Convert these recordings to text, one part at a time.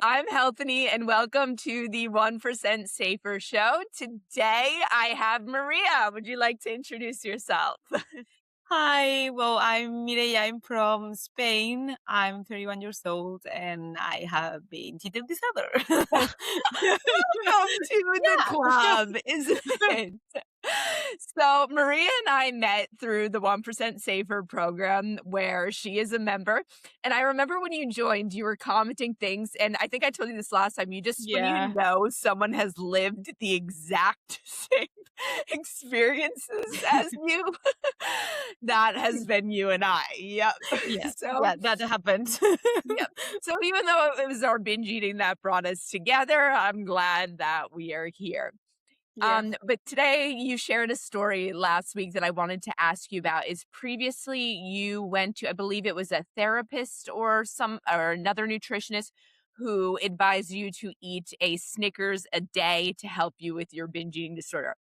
I'm Healthanie, and welcome to the 1% Safer Show. Today, I have Maria. Would you like to introduce yourself? Hi, well, I'm Mireia. I'm from Spain. I'm 31 years old and I have been eating disorder. Welcome to the Yeah. club, isn't it? So, Maria and I met through the 1% Safer program where she is a member. And I remember when you joined, you were commenting things. And I think I told you this last time. When you Yeah. know someone has lived the exact same experiences as you, that has been you and I. Yep. Yeah. So, Yeah, that happened. yep. So even though it was our binge eating that brought us together, I'm glad that we are here. Yeah. But today you shared a story last week that I wanted to ask you about. Is previously you went to, I believe it was a therapist or another nutritionist who advised you to eat a Snickers a day to help you with your binge eating disorder.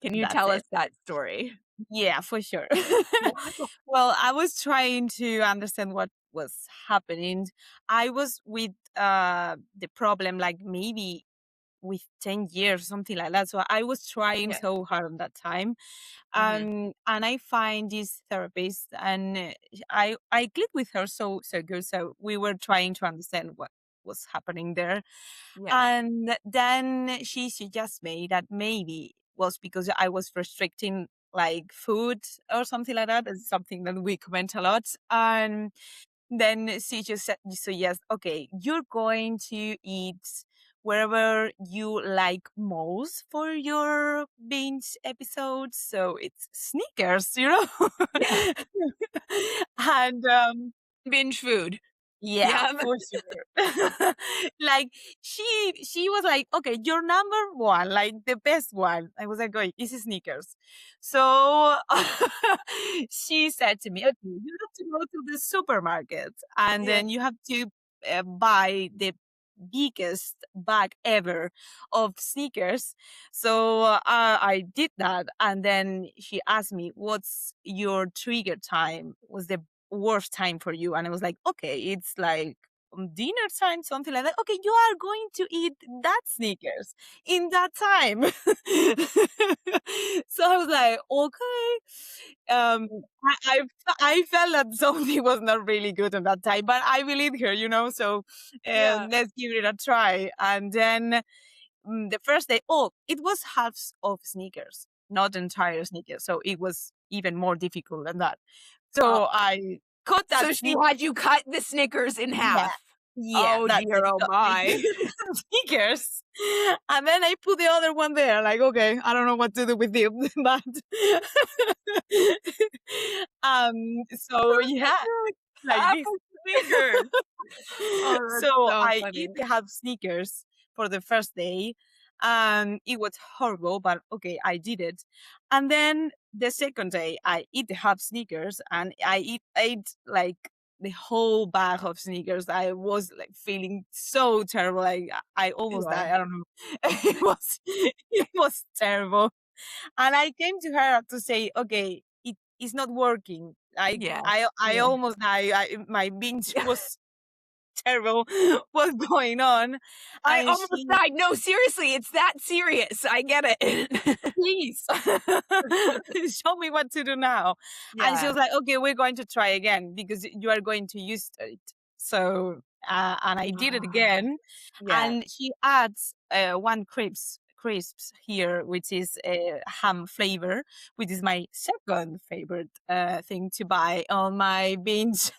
Can you That's tell us it. that story? Yeah, for sure. Yeah. Well, I was trying to understand what was happening. I was with the problem like maybe with 10 years, something like that. So I was trying Yeah. so hard on that time. Hmm. And I find this therapist and I clicked with her so good. So we were trying to understand what was happening there. Yeah. And then she suggests me that maybe was because I was restricting like food or something like that. It's something that we comment a lot. And then she just said, so yes, okay, you're going to eat wherever you like most for your binge episodes. So it's Snickers, Yeah. and Binge food. yeah, Yeah. for sure. Like she was like, okay, your number one, like the best one. I was like, oh, this is Snickers. So she said to me, okay, you have to go to the supermarket and Yeah. then you have to buy the biggest bag ever of Snickers. So I did that, and then she asked me, "What's your trigger time? Was the worst time for you?" And I was like, okay, it's like dinner time, something like that. Okay, you are going to eat that Snickers in that time. So I was like, okay. I felt that something was not really good at that time, but I believe her. So Yeah. let's give it a try. And then the first day, oh, it was halves of Snickers, not entire Snickers. So it was even more difficult than that. Oh, So I cut so that she Snickers. had you cut the Snickers in Yeah, half. yeah, Oh that's dear, it. oh So I my. did Snickers, and then I put the other one there. Like, okay, I don't know what to do with it, but so yeah, Like like half this. a Snickers. Oh, that's So so I funny. eat the half Snickers for the first day, and it was horrible, but okay, I did it. And then the second day, I eat the half Snickers, and ate like the whole bag of Snickers. I was like feeling so terrible. Like I almost Yeah. died. I don't know. It was terrible. And I came to her to say, okay, it's not working. Like Yeah. I Yeah. almost died. My binge was terrible. What's going on? I And almost she, died. No, seriously, it's that serious. I get it. please show me what to do now. And she Yeah. was like, okay, we're going to try again because you are going to use it. So and I did it again, Yeah. and she adds one crisps here, which is a ham flavor, which is my second favorite thing to buy on my binge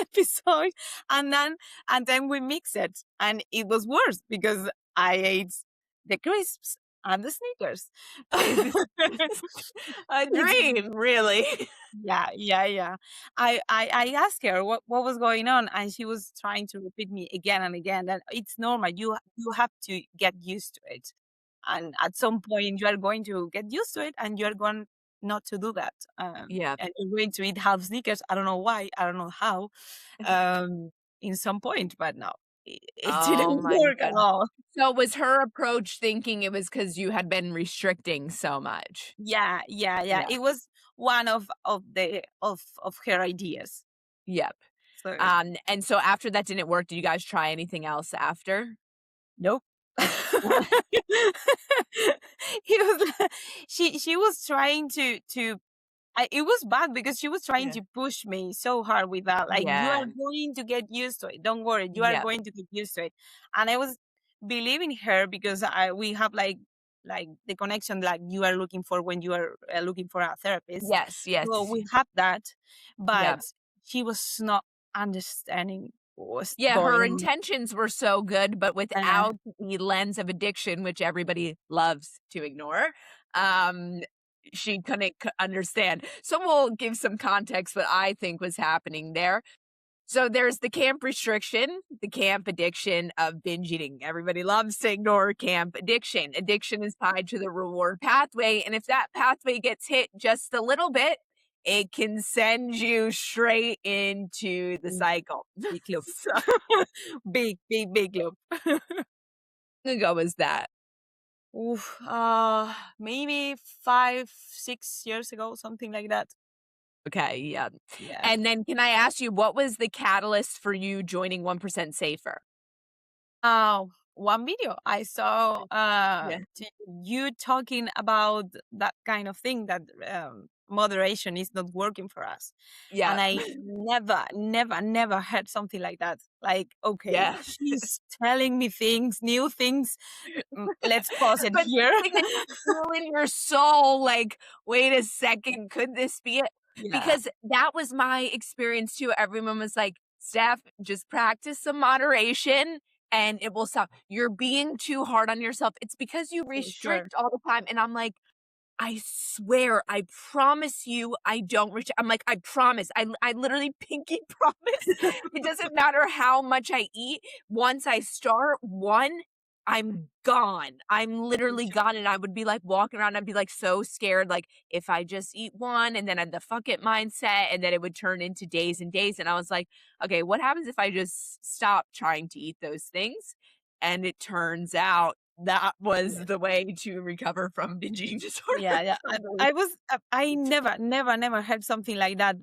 episode. And then we mix it, and it was worse because I ate the crisps and the Snickers. A It's dream, really. yeah, yeah, yeah. I asked her what was going on, and she was trying to repeat me again and again that it's normal. You have to get used to it, and at some point you are going to get used to it, and you are going not to do that. Yeah. And you're going to eat half Snickers. I don't know why. I don't know how. Um, in some point, but no, it Oh didn't my work at goodness. all. So was her approach thinking it was because you had been restricting so much? Yeah, yeah, yeah. Yeah. It was one of her ideas. Yep. So And so after that didn't work, did you guys try anything else after? nope. He was she was trying to it was bad because she was trying Yeah. to push me so hard with that. Like, you are Yeah. going to get used to it. Don't worry, you are Yeah. going to get used to it. And I was believing her because I we have like the connection like you are looking for when you are looking for a therapist. Yes, yes. So we have that, Yeah. but she was not understanding what was Yeah, going her on. intentions were so good, but Uh, without the lens of addiction, which everybody loves to ignore, um, she couldn't understand. So we'll give some context what I think was happening there. So there's the camp restriction, the camp addiction of binge eating. Everybody loves to ignore camp addiction. Addiction is tied to the reward pathway. And if that pathway gets hit just a little bit, it can send you straight into the big, cycle. big loop. So Big loop. long ago was that? Oof, maybe 5, 6 years ago, something like that. Okay, yeah. Yeah. And then can I ask you, what was the catalyst for you joining 1% Safer? One video I saw Yeah. you talking about that kind of thing that moderation is not working for us. Yeah. And I never heard something like that. Like, okay, Yeah. she's telling me things, new things. Let's pause it But here. something that you feel in your soul, like, "Wait a second, could this be it?" Yeah, Because that was my experience too. Everyone was like, "Steph, just practice some moderation and it will stop. You're being too hard on yourself. It's because you for sure. restrict all the time." And I'm like, I swear, I promise you I don't reach I'm like, "I promise." I literally pinky promise. It doesn't matter how much I eat. Once I start one, I'm gone. I'm For literally sure. gone, and I would be, like, walking around, I'd be, like, so scared, like, if I just eat one, and then I had the "fuck it" mindset, and then it would turn into days and days, and I was like, "Okay, what happens if I just stop trying to eat those things?" And it turns out that was the way to recover from binge eating disorder. Yeah, yeah. I was I never heard something like that.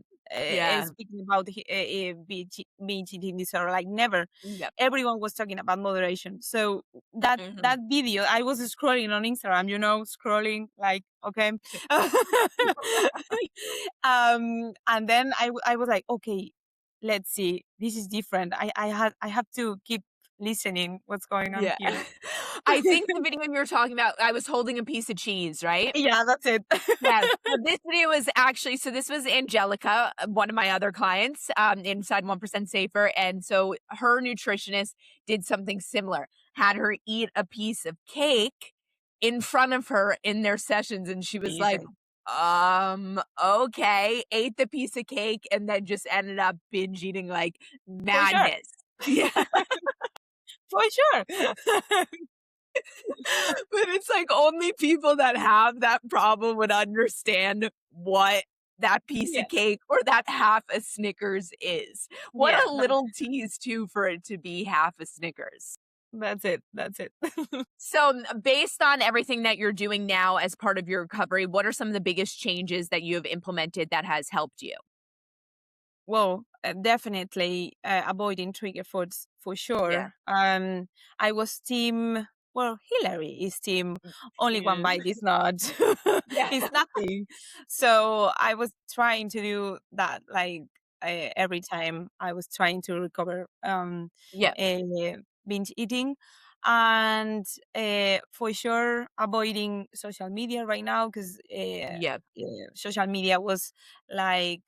Yeah. Speaking about binge eating disorder, like never. Yep. Everyone was talking about moderation. So that Mhm. video, I was scrolling on Instagram, scrolling like okay, and then I was like, okay, let's see, this is different. I have to keep listening. What's going on Yeah. here? I think the video you're talking about, I was holding a piece of cheese, right? Yeah, that's it. Yes. So this video was actually this was Angelica, one of my other clients, inside 1% Safer, and so her nutritionist did something similar, had her eat a piece of cake in front of her in their sessions, and she was like, Amazing. okay," ate the piece of cake, and then just ended up binge eating like For sure. madness. Yeah. For sure. But it's like only people that have that problem would understand what that piece Yeah. of cake or that half a Snickers is. What Yeah, a little tease too for it to be half a Snickers. that's it, that's it. So, based on everything that you're doing now as part of your recovery, what are some of the biggest changes that you have implemented that has helped you? Well, definitely, avoiding trigger foods for Yeah. sure. I was team Hillary is team only one Yeah. bite is not Yeah. is nothing. So I was trying to do that like every time I was trying to recover Yeah. uh, binge eating. And for sure avoiding social media right now because Yeah. social media was like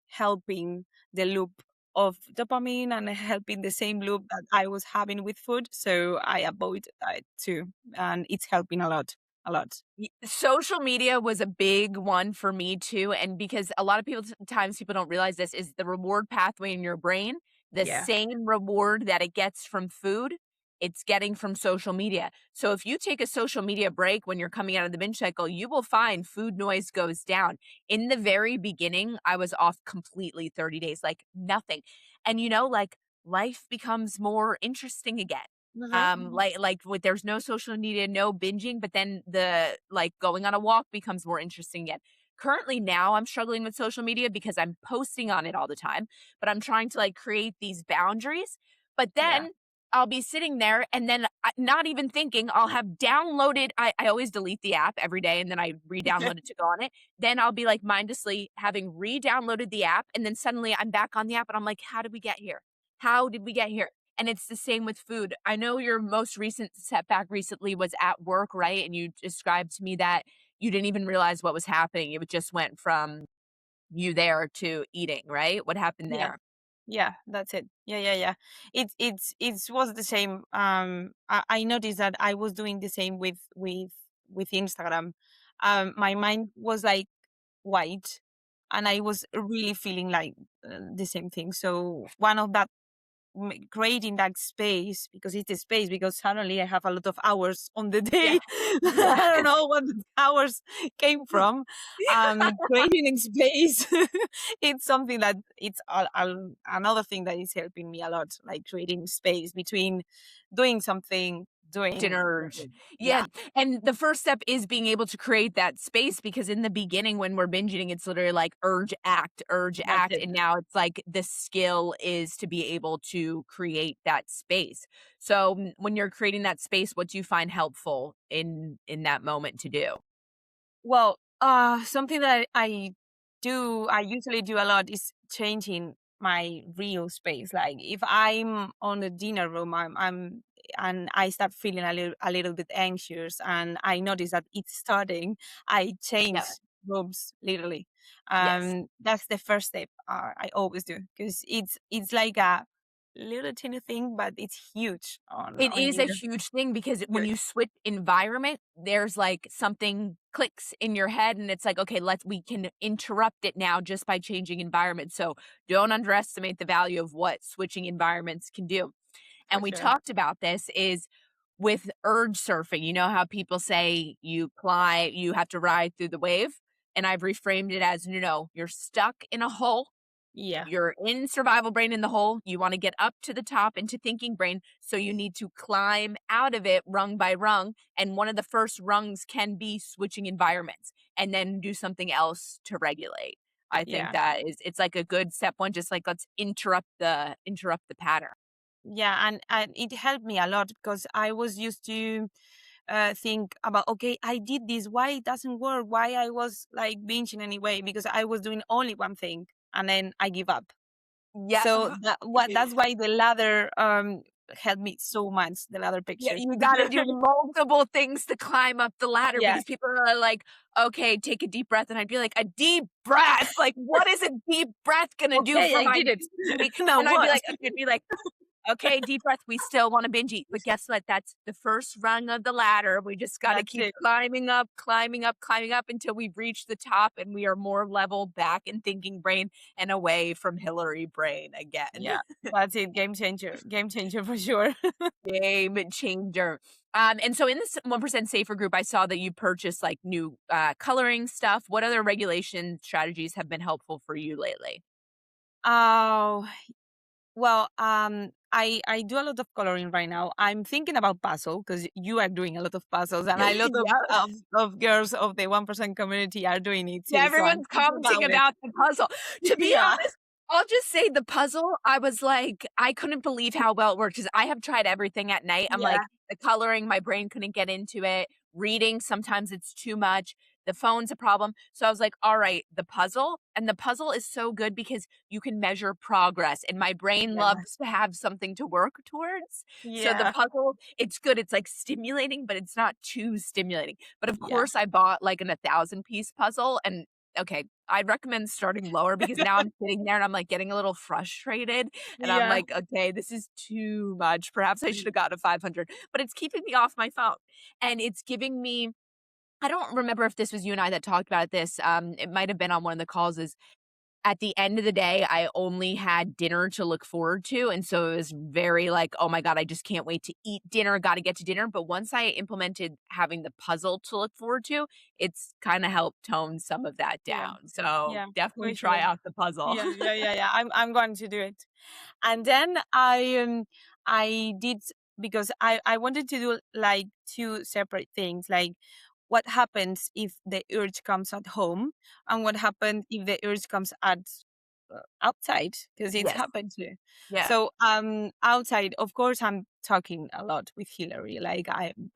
helping the loop of dopamine and helping the same loop that I was having with food. So I avoid that too. And it's helping a lot. A lot. Social media was a big one for me too, and because a lot of people times people don't realize this is the reward pathway in your brain, the Yeah. same reward that it gets from food, it's getting from social media. So if you take a social media break when you're coming out of the binge cycle, you will find food noise goes down. In the very beginning, I was off completely 30 days, like nothing. And like life becomes more interesting again. Mhm. Like with there's no social media, no binging, but then the like going on a walk becomes more interesting again. currently now I'm struggling with social media because I'm posting on it all the time, but I'm trying to like create these boundaries. But Yeah. then I'll be sitting there and then not even thinking, I'll have downloaded. I always delete the app every day and then I re download it to go on it. Then I'll be like mindlessly having re downloaded the app. And then suddenly I'm back on the app and I'm like, how did we get here? How did we get here? And it's the same with food. I know your most recent setback recently was at work, right? And you described to me that you didn't even realize what was happening. It just went from you there to eating, right? What happened Yeah. there? Yeah, that's it. Yeah. It was the same. I noticed that I was doing the same with Instagram. My mind was like white, and I was really feeling like the same thing. So one of that creating that space, because it's a space, because suddenly I have a lot of hours on the Yeah. day. I Yeah. don't know what the hours came from. Creating a space, it's something that it's another thing that is helping me a lot, like creating space between doing something, doing Dinner urge. yeah, Yeah, and the first step is being able to create that space because in the beginning when we're binging, it's literally like urge, that's act, it. and now it's like the skill is to be able to create that space. So, when you're creating that space, what do you find helpful in that moment to do? Well, something that I usually do a lot is changing my real space. Like if I'm on the dinner room, and I start feeling a little bit anxious, and I notice that it's starting, I Yeah, change rooms literally. yes. That's the first step. I always do, because it's like a little teeny thing, but it's huge It on is a dinner. huge thing because when Huge you switch environment, there's like something clicks in your head and it's like, okay, we can interrupt it now just by changing environment. So don't underestimate the value of what switching environments can do. for And we sure. talked about this is with urge surfing. You know how people say you have to ride through the wave? And I've reframed it as no, you're stuck in a hole, Yeah, you're in survival brain in the hole. You want to get up to the top into thinking brain. So you need to climb out of it rung by rung. And one of the first rungs can be switching environments and then do something else to regulate. I think yeah. that it's like a good step one, just like let's interrupt the pattern. Yeah, and it helped me a lot, because I was used to think about, okay, I did this, why it doesn't work, why I was like binging anyway, because I was doing only one thing and then I give up. Yeah. So that's why the ladder helped me so much, the ladder Yeah, picture. you gotta do multiple things to climb up the ladder Yeah. because people are like, "Okay, take a deep breath," and I'd be like, "A deep breath? Like, what is a deep breath gonna do Okay, for I my did it. week?" Now And I'd be what? like "Okay, deep breath, we still wanna binge eat, but guess what? That's the first rung of the ladder. We just gotta That's keep it. climbing up, climbing up, climbing up until we reach the top and we are more level back in thinking brain and away from Hillary brain again." Yeah, that's it. Game changer for sure. Game changer. And so in this 1% safer group, I saw that you purchased like new coloring stuff. What other regulation strategies have been helpful for you lately? Oh, well, I do a lot of coloring right now. I'm thinking about puzzle, because you are doing a lot of puzzles, and a lot Yeah. of girls of the 1% community are doing it Yeah, too. So I'm everyone's thinking commenting about it. about the puzzle. To be Yeah. honest, I'll just say the puzzle, I was like, I couldn't believe how well it worked because I have tried everything at night. I'm Yeah. like, the coloring, my brain couldn't get into it. Reading, sometimes it's too much. The phone's a problem. So I was like, all right, the puzzle. And the puzzle is so good because you can measure progress. And my brain Yeah. loves to have something to work towards. So the Yeah. puzzle, it's good. It's like stimulating, but it's not too stimulating. But of Yeah. course, I bought like an 1,000 piece puzzle. And okay, I'd recommend starting lower because now I'm sitting there and I'm like getting a little frustrated. And I'm Yeah. like, okay, this is too much. Perhaps I should have got a 500, but it's keeping me off my phone. And it's giving me, I don't remember if this was you and I that talked about this. It might have been on one of the calls. Is at the end of the day, I only had dinner to look forward to, and so it was very like, "Oh my god, I just can't wait to eat dinner, gotta get to dinner," but once I implemented having the puzzle to look forward to, it's kinda helped tone some of that Yeah. down, so Yeah. definitely For try sure. out the puzzle. Yeah. I'm going to do it. And then I did, because I wanted to do like two separate things. Like what happens if the urge comes at home, and what happens if the urge comes at outside, because it's Yes. happened too. Yeah. So outside, of course, I'm talking a lot with Hillary. Like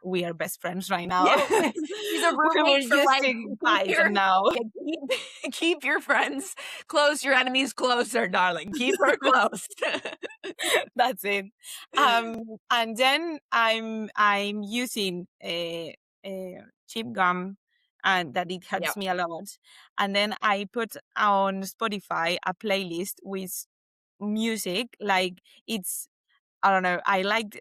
we are best friends right now. Yeah. She's a We were roommate for just life. taking Keep five, your and now yeah, keep your friends close, your enemies closer, darling. Keep her close. that's it. Um, and then I'm using a cheap gum, and that it Yeah. helps me a lot. And then I put on Spotify a playlist with music, like it's, I don't know, I like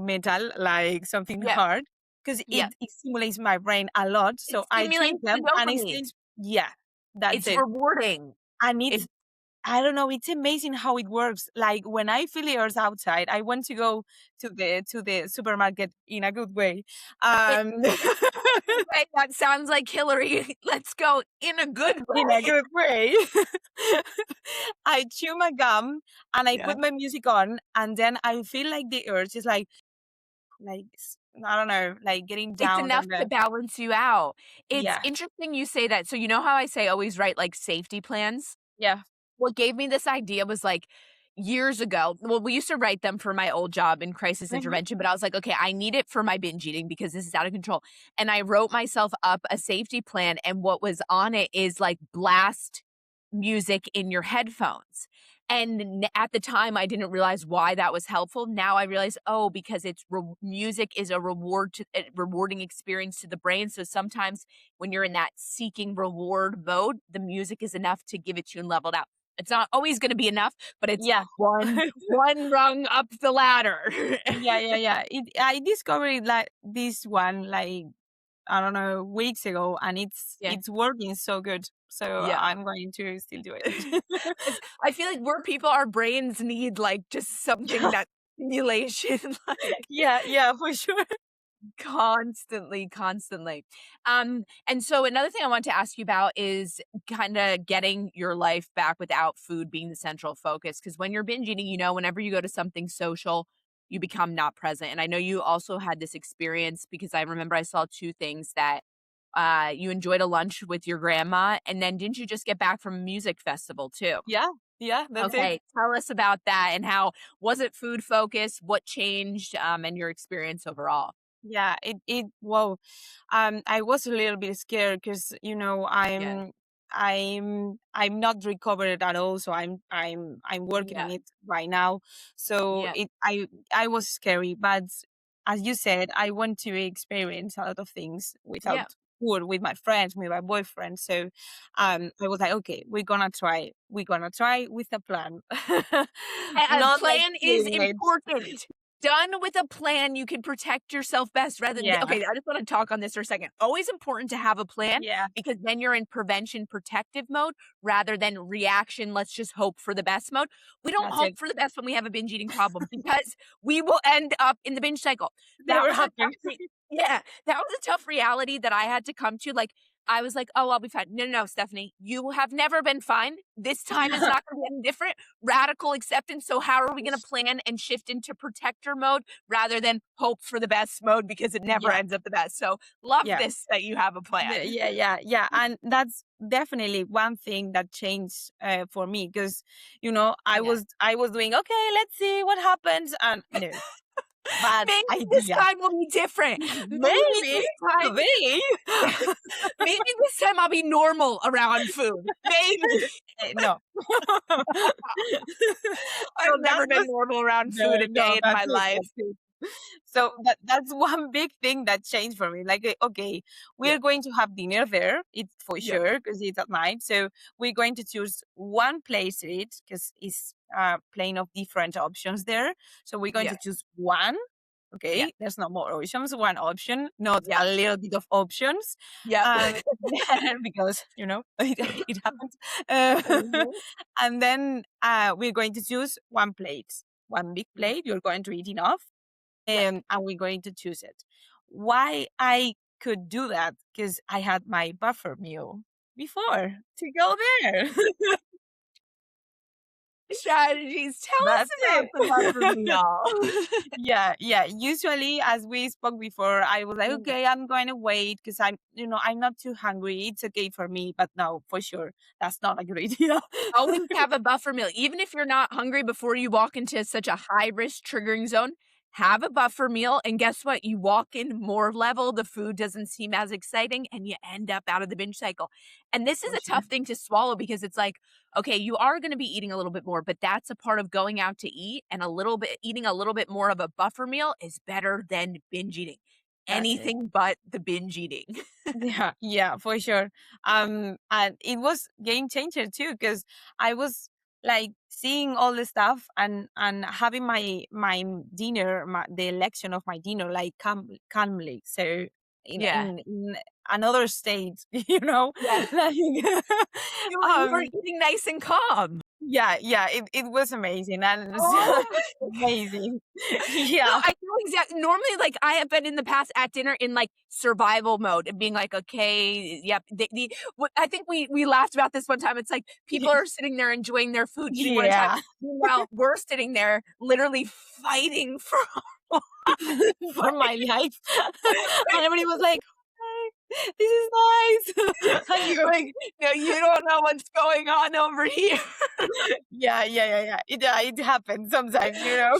metal, like something Yeah. hard, because Yeah. it stimulates my brain a lot. It So I choose stimulates the them, and it dopamine. stays. Yeah, that's It's it. rewarding. And It it's, I don't know, it's amazing how it works. Like when I feel the earth outside, I want to go to the supermarket in a good way. it Um okay, that sounds like Hillary. Let's go in a good in a way. good way. I chew my gum and I Yeah. put my music on, and then I feel like the earth is I don't know, like getting It's down enough on to the, balance you out. It's yeah. interesting you say that. So you know how I say always write, like, safety plans? Yeah. What gave me this idea was, like, years ago well, we used to write them for my old job in crisis Mhm. intervention, but I was like, "Okay, I need it for my binge eating because this is out of control." And I wrote myself up a safety plan, and what was on it is, like, blast music in your headphones. And at the time, I didn't realize why that was helpful. Now I realize, oh, because music is a rewarding experience to the brain. So sometimes when you're in that seeking reward mode, the music is enough to give it to you and level it out. It's not always going to be enough, but it's Yeah. one rung up the ladder. Yeah, yeah, yeah. I discovered like this one, like, I don't know, weeks ago, and Yeah, it's working so good. So yeah. I'm going to still do it. 'Cause I feel like we're people, our brains need like just something Yeah, that stimulation, like yeah, yeah, for sure. constantly, constantly. And so another thing I want to ask you about is kind of getting your life back without food being the central focus. Because when you're binge eating, you know, whenever you go to something social, you become not present. And I know you also had this experience because I remember I saw two things that you enjoyed a lunch with your grandma, and then didn't you just get back from a music festival too? Yeah, yeah, that's it. Okay, tell us about that and how was it food focused? What changed and your experience overall? Yeah, it whoa. I was a little bit scared because, you know, Yeah. I'm not recovered at all, so I'm working Yeah. on it right now. So Yeah. I was scary, but as you said, I want to experience a lot of things Yeah. without food, with my friends, with my boyfriend. So I was like, okay, we're gonna try. We're gonna try with a plan. A Not like plan is winging it. important. Done with a plan, you can protect yourself best rather than Yeah, okay, I just wanna talk on this for a second. Always important to have a plan yeah, because then you're in prevention protective mode rather than reaction, let's just hope for the best mode. We don't that's hope it. for the best when we have a binge eating problem because we will end up in the binge cycle. That Never was a happened. tough yeah, that was a tough reality that I had to come to, like, I was like, "Oh, I'll be fine." No, no, no, Stephanie, you have never been fine. This time is not gonna be any different. Radical acceptance. So how are we gonna plan and shift into protector mode rather than hope for the best mode because it never Yeah, ends up the best. So love yeah. this that you have a plan. Yeah, yeah, yeah, and that's definitely one thing that changed for me, because, you know, Yeah. I was doing okay. Let's see what happens, and no, bad Maybe this idea. time will be different. Maybe Maybe this time today. maybe this time I'll be normal around food. Maybe. No. I've So that never been was, normal around no, food a no, day in my that's it, life. that's it. So that's one big thing that changed for me. Like, okay, Yeah. we're going to have dinner there, it's for Yeah. sure, because it's at night. So we're going to choose one place to eat, because it's plenty of different options there. So we're going Yeah. to choose one. Yeah. Okay, there's no more options. One option, not Yeah. a little bit of options, Yep. and then, because, you know, it happens. Uh, Mhm. and then we're going to choose one plate, one big Mhm. plate. You're going to eat enough, Yeah. and we're going to choose it. Why I could do that? Because I had my buffer meal before to go there. strategies. Tell us That's about it. the buffer meal. Yeah, yeah. Usually, as we spoke before, I was like, Mm. okay, I'm going to wait because I'm not too hungry. It's okay for me. But no, for sure, that's not a good idea. Always have a buffer meal. Even if you're not hungry before you walk into such a high risk triggering zone, have a buffer meal. And guess what? You walk in more level, the food doesn't seem as exciting, and you end up out of the binge cycle. And this is For a sure. tough thing to swallow because it's like, okay, you are going to be eating a little bit more, but that's a part of going out to eat. And a little bit eating a little bit more of a buffer meal is better than binge eating. That's it. Anything but the binge eating. Yeah, yeah, for sure. And it was game changer too, because I was like seeing all the stuff and having dinner, the election of my dinner, like calmly. So Yeah. in another state, you know, Yes. like You were eating nice and calm. yeah, yeah, it was amazing and Oh amazing. No, Yeah, I know exactly. Normally, like, I have been in the past at dinner in, like, survival mode and being like, "Okay, yep." The what I think we laughed about this one time. It's like people are sitting there enjoying their food, eating one at a time. yeah, Meanwhile, we're sitting there literally fighting for for my life, and everybody was like, this is nice. And you go, like, "No, you don't know what's going on over here." yeah, yeah, yeah, yeah. It happens sometimes, you know.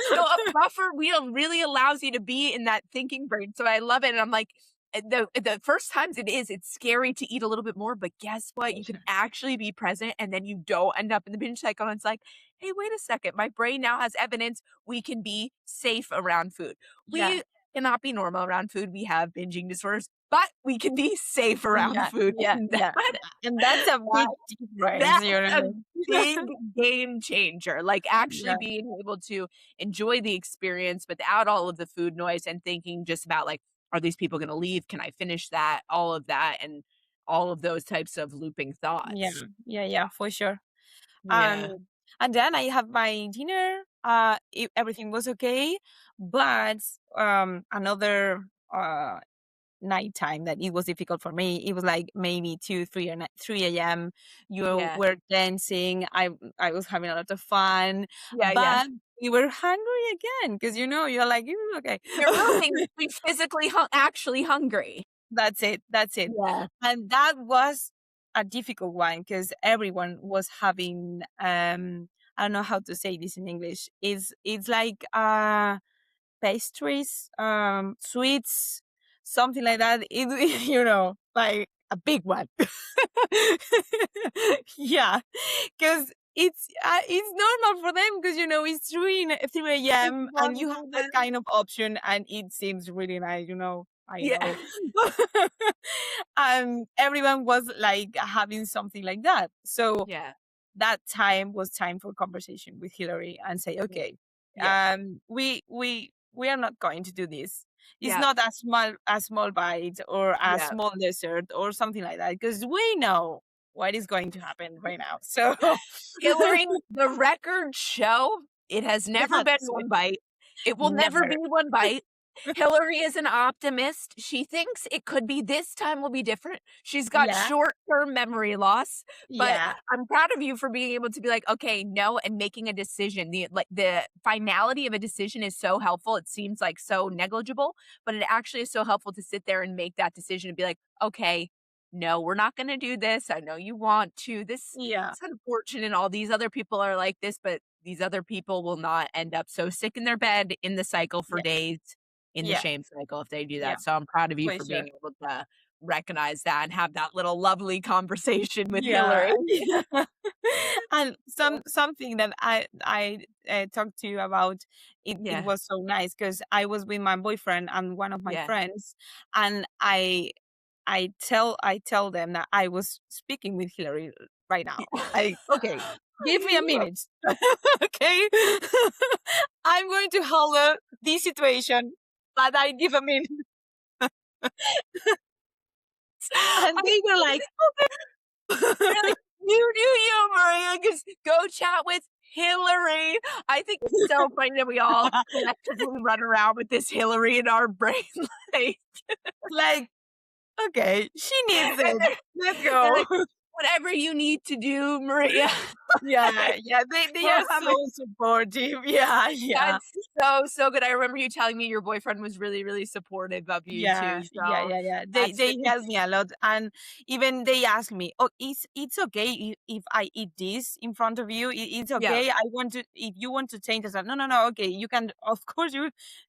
So a buffer wheel really allows you to be in that thinking brain, so I love it, and I'm like, the first times it's scary to eat a little bit more, but guess what? For You can sure. actually be present, and then you don't end up in the binge cycle, and it's like, "Hey, wait a second, my brain now has evidence we can be safe around food. Yeah, We cannot be normal around food, we have binging disorders, but we can be safe around yeah, food." yeah, And yeah. And that's a big difference, that's you a know. big game changer, like, actually Yeah, being able to enjoy the experience without all of the food noise and thinking just about, like, "Are these people gonna leave? Can I finish that?" All of that and all of those types of looping yeah, thoughts. yeah, yeah, for sure. Yeah. Um, and then I have my dinner. Everything was okay, but another nighttime that it was difficult for me. It was like maybe 2, 3 a.m. You Yeah. were dancing. I was having a lot of fun, Yeah, yeah. but we were hungry again because you're like, "Mm, okay, You're moving, be physically actually hungry. that's it, that's it." Yeah. And that was a difficult one because everyone was having I don't know how to say this in English. It's like pastries, sweets, something like that. Like a big one. Yeah, because it's normal for them because it's 3 a.m. and you have that kind of option, and it seems really nice. I Yeah. know. And everyone was like having something like that. So Yeah. that time was time for conversation with Hillary and say, Yeah. okay, Yeah. we are not going to do this. It's Yeah. not a small bite or a Yeah. small dessert or something like that because we know what is going to happen right now. So Hillary, the records show it has never been that's it. one bite. It will never Never. be one bite. Hillary is an optimist. She thinks it could be this time will be different. She's got Yeah, short-term memory loss, but yeah, I'm proud of you for being able to be like, "Okay, no," and making a decision. The finality of a decision is so helpful. It seems like so negligible, but it actually is so helpful to sit there and make that decision and be like, "Okay, no, we're not gonna do this. I know you want to. This yeah, it's unfortunate all these other people are like this, but these other people will not end up so sick in their bed in the cycle for yeah, days, in the yeah, shame cycle if they do yeah, that." So I'm proud of you for for sure. being able to recognize that and have that little lovely conversation with Yeah. Hillary. Yeah. And something that I talked to you about, it Yeah, was so nice because I was with my boyfriend and one of my yeah. friends, and I tell them that I was speaking with Hillary right now. Okay, give me a Yeah. minute. Okay. I'm going to handle this situation, but I give a minute. And they were like, Really, you do you, Maria. Just go chat with Hillary. I think it's so funny that we all collectively run around with this Hillary in our brain. Like, like, okay, she needs and it. Let's they're go. like, Whatever you need to do, Maria. Yeah, yeah, they We'll are have so supportive. Yeah, yeah. That's so, so good. I remember you telling me your boyfriend was really, really supportive of you Yeah, too, yeah, so yeah, yeah. that's They help me a lot, and even they ask me, "Oh, it's okay if I eat this in front of you? It's Yeah, okay. I want to if you want to change this." No, no, no. Okay, you can. Of course,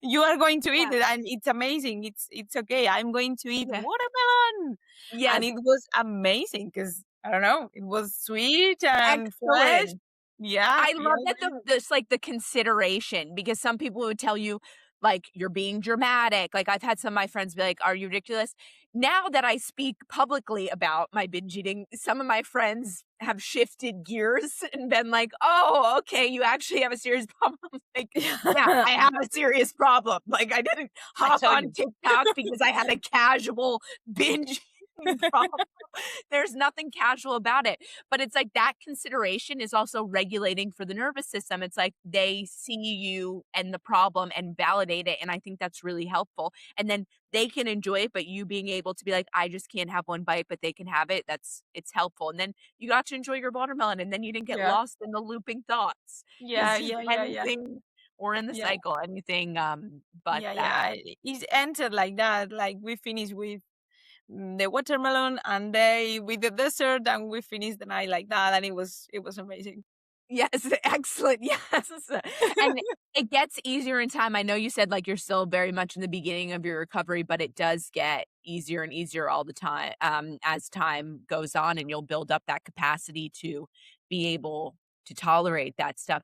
you are going to eat yeah, it, and it's amazing. It's okay. I'm going to eat yeah. watermelon, and Yes, it was amazing because I don't know, it was sweet and fresh. excellent. Yeah, I yeah, love that this like the consideration because some people would tell you like you're being dramatic. Like I've had some of my friends be like, "Are you ridiculous?" Now that I speak publicly about my binge eating, some of my friends have shifted gears and been like, "Oh, okay, you actually have a serious problem." Like, yeah, yeah. I have a serious problem. Like I didn't I hop told on you. TikTok because I had a casual binge eating problem. There's nothing casual about it. But it's like that consideration is also regulating for the nervous system. It's like they see you and the problem and validate it, and I think that's really helpful. And then they can enjoy it, but you being able to be like, "I just can't have one bite, but they can have it," it's helpful. And then you got to enjoy your watermelon, and then you didn't get Yeah, lost in the looping thoughts. yeah, It's just yeah, yeah, yeah, anything or in the yeah. cycle, anything, but Yeah, that. yeah. It's entered like that. Like we finished with the watermelon and they with the dessert and we finished the night like that and it was amazing. Yes, excellent, yes, and it gets easier in time. I know you said, like, you're still very much in the beginning of your recovery, but it does get easier and easier all the time, as time goes on, and you'll build up that capacity to be able to tolerate that stuff.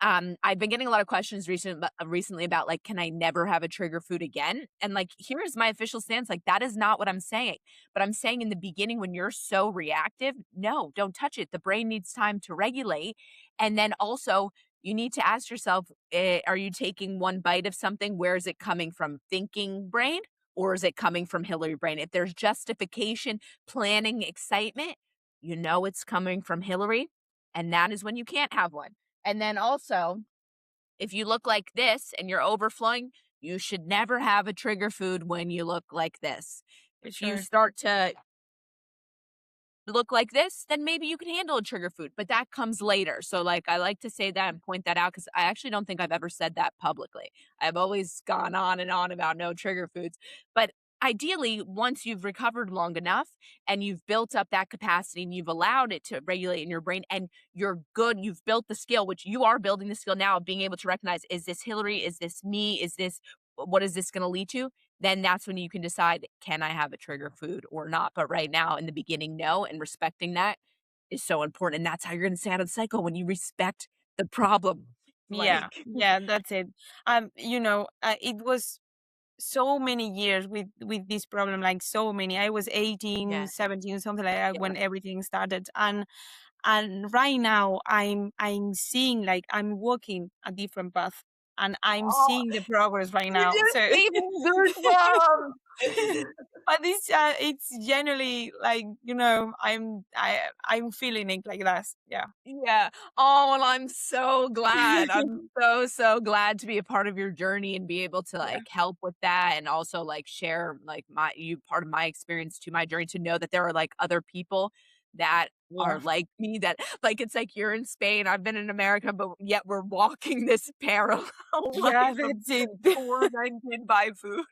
I've been getting a lot of questions recently about, like, can I never have a trigger food again? And, like, here's my official stance, like, that is not what I'm saying, but I'm saying in the beginning when you're so reactive, no, don't touch it. The brain needs time to regulate, and then also, you need to ask yourself, are you taking one bite of something? Where is it coming from? Thinking brain or is it coming from Hillary brain? If there's justification, planning, excitement, you know it's coming from Hillary, and that is when you can't have one. And then also, if you look like this and you're overflowing, you should never have a trigger food when you look like this. For If you sure. start to look like this, then maybe you can handle a trigger food, but that comes later. So, like, I like to say that and point that out because I actually don't think I've ever said that publicly. I've always gone on and on about no trigger foods. But ideally, once you've recovered long enough and you've built up that capacity and you've allowed it to regulate in your brain and you're good, you've built the skill, which you are building the skill now of being able to recognize, is this Hillary? Is this me? Is this what is this going to lead to? Then that's when you can decide, can I have a trigger food or not? But right now, in the beginning, no. And respecting that is so important. And that's how you're going to stay out of the cycle when you respect the problem. Yeah, Like, yeah, that's it. It was so many years with this problem, like so many. I was 18, yeah, 17, something like that yeah. when everything started. And right now I'm seeing like I'm walking a different path and I'm Oh, seeing the progress right you now. just So gave me goosebumps. but it's generally like, I'm feeling it like that. Yeah. Yeah. Oh, well, I'm so glad. I'm so, so glad to be a part of your journey and be able to Yeah. like help with that and also like share like part of my experience to my journey to know that there are like other people that Yeah. are like me that like it's like you're in Spain, I've been in America, but yet we're walking this parallel Yeah, life of that's it. tormented by food.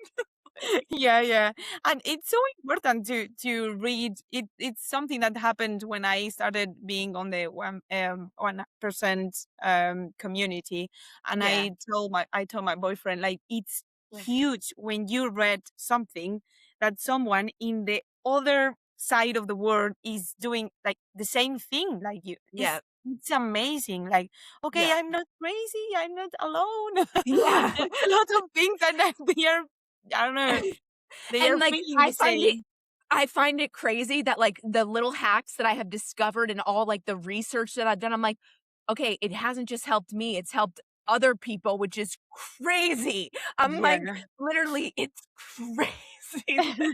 Yeah, yeah. And it's so important to read. It's something that happened when I started being on the 1% community. And Yeah. I told my boyfriend, like, it's Yeah. huge when you read something that someone in the other side of the world is doing like the same thing like you. Yeah. It's amazing. Like, okay, Yeah. I'm not crazy, I'm not alone. Yeah. There's a lot of things that they are, I don't know, they And, are like, feeling the same. I find it crazy that, like, the little hacks that I have discovered and all, like, the research that I've done, I'm like, "Okay, it hasn't just helped me, it's helped other people," which is crazy. I'm Yeah. like, literally, it's crazy.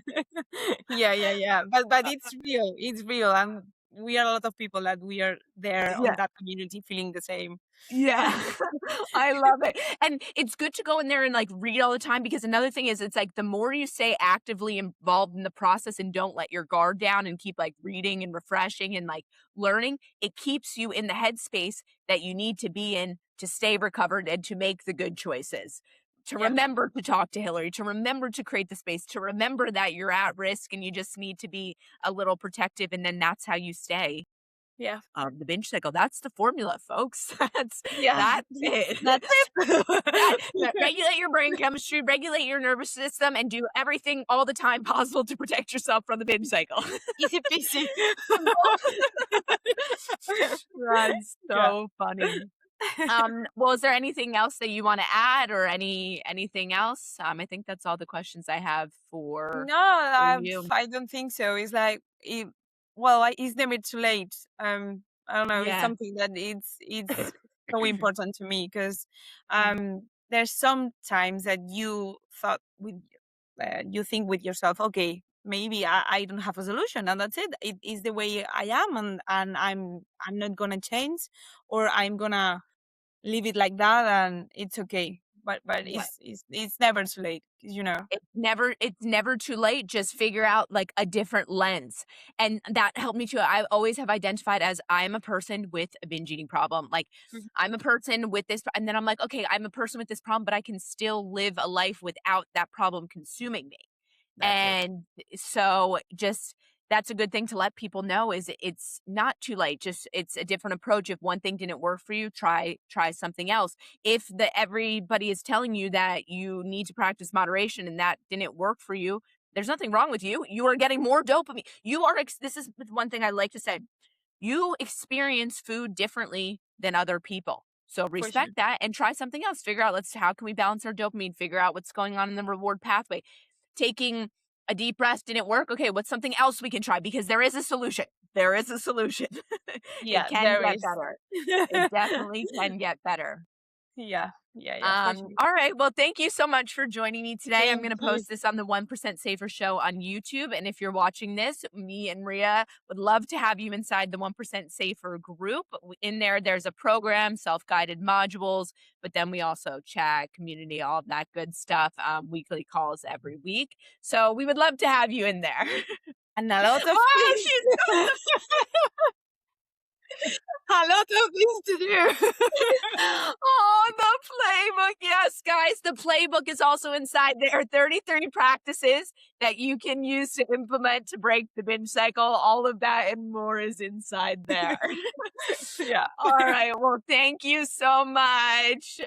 Yeah, yeah, yeah. But it's real. It's real. And we are a lot of people that we are there on Yeah. that community feeling the same. Yeah. I love it. And it's good to go in there and, like, read all the time because another thing is it's like the more you stay actively involved in the process and don't let your guard down and keep, like, reading and refreshing and, like, learning, it keeps you in the headspace that you need to be in to stay recovered and to make the good choices. To Yeah. remember to talk to Hillary, to remember to create the space, to remember that you're at risk and you just need to be a little protective, and then that's how you stay Yeah. the binge cycle. That's the formula, folks. Yeah. That's it. That's That it. regulate your brain chemistry, regulate your nervous system, and do everything all the time possible to protect yourself from the binge cycle. Easy peasy. That's Yeah. so funny. Well, is there anything else that you wanna add or anything else? I think that's all the questions I have No, for you. I don't think so. It's like it, well, it's never too late. I don't know. It's Yeah, something that it's so important to me because there's some times that you thought with you think with yourself, okay, maybe I don't have a solution, and that's it. It is the way I am, and I'm not gonna change, or I'm gonna leave it like that, and it's okay. But yeah. it's never too late, you know. It's never too late, just figure out, like, a different lens, and that helped me too. I always have identified as I'm a person with a binge eating problem, like, Mhm. I'm a person with this and then I'm like, "Okay, I'm a person with this problem, but I can still live a life without that problem consuming me." That's it. And so just that's a good thing to let people know is it's not too late. Just it's a different approach. If one thing didn't work for you, try something else. If the everybody is telling you that you need to practice moderation and that didn't work for you, there's nothing wrong with you. You are getting more dopamine. This is one thing I like to say. You experience food differently than other people. So For sure. respect that and try something else. Figure out let's how can we balance our dopamine? Figure out what's going on in the reward pathway. Taking a deep breath didn't work. Okay, what's something else we can try? Because there is a solution. There is a solution. It Yeah, can there get is. better. It definitely can get better. Yeah, yeah, yeah, for sure. All right. Well, thank you so much for joining me today. I'm Thank going to you. post this on the 1% Safer Show on YouTube. And if you're watching this, me and Maria would love to have you inside the 1% Safer group. In there, there's a program, self guided modules, but then we also chat, community, all of that good stuff, weekly calls every week. So we would love to have you in there. And a lot of Oh, things. she's A lot of things to do. Oh, the playbook. Yes, guys, the playbook is also inside there. 33 practices that you can use to implement to break the binge cycle. All of that and more is inside there. Yeah. All right. Well, thank you so much.